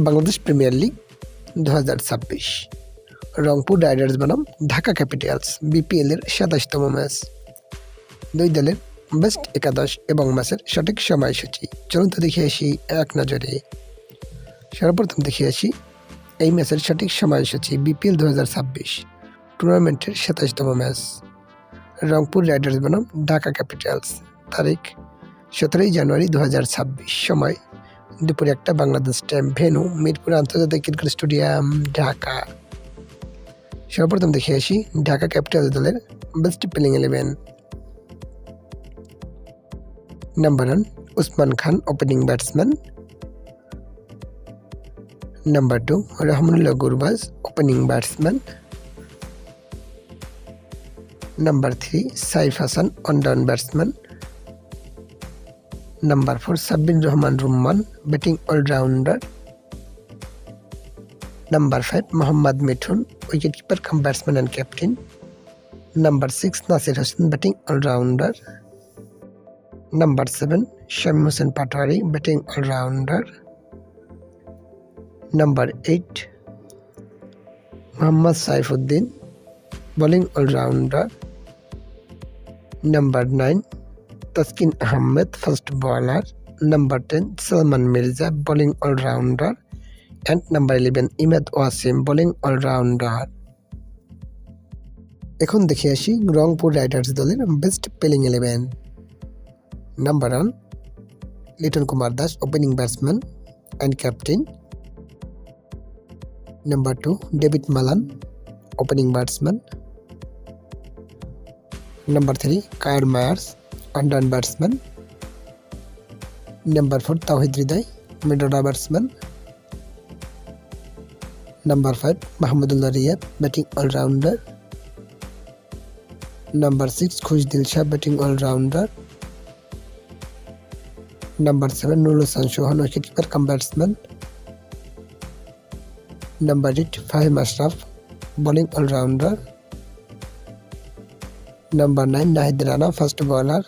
Bangladesh premier league 2026 Rangpur Riders বনাম Dhaka Capitals BPL এর 27তম match. দুই দলের বেস্ট 11 এবং ম্যাচের সঠিক সময়সূচি চলুন তো দেখে আসি এক নজরে। সর্বপ্রথম দেখে আসি এই ম্যাচের সঠিক সময়সূচি। বিপিএল 2026 টুর্নামেন্টের 27তম ম্যাচ। রংপুর রাইডার্স বনাম ঢাকা ক্যাপিটালস, তারিখ 17 জানুয়ারি 2026, সময় দুপুর 1টা বাংলাদেশ টাইম, ভেন্যু মিরপুর আন্তর্জাতিক ক্রিকেট স্টেডিয়াম, ঢাকা। সর্বপ্রথম দেখে আসি ঢাকা ক্যাপিটালস দলের best playing 11। Number 1 Usman Khan, opening batsman. Number 2 Rahmanullah Gurbaz, opening batsman. Number 3 Saif Hasan, one down batsman. Number 4 Sabbir Rahman Rumman, batting allrounder. Number 5 Mohammad Mithun, wicket keeper cum batsman and captain. Number 6 Nasir Hossain, batting allrounder. Number 7 Shamim Hossain Patwari, batting allrounder. Number 8 Mohammad Saifuddin, bowling allrounder. Number 9 Taskin Ahmed, fast bowler. Number 10 Salman Mirza, bowling allrounder. And number 11 Imad Wasim, bowling allrounder. এখন দেখে আসি Rangpur riders দলের best playing 11। Number 1 Liton Kumar Das, opening batsman and captain. Number 2 David Malan, opening batsman. Number 3 Kyle Mayers, one down batsman. Number 4 Towhid Hridoy, mid order batsman. Number 5 Mahmudullah Riyad, batting allrounder. Number 6 Khushdil Shah, batting allrounder. Number 7 Nurul Hasan Sohan, wicket keeper cum batsman. Number 8 Faheem Ashraf, bowling allrounder. Number 9 Nahid Rana, fast bowler.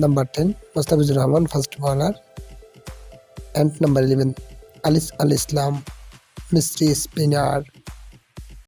Number 10 Mustafizur Rahman, fast bowler. And number 11 Alis Al Islam, mystery spinner.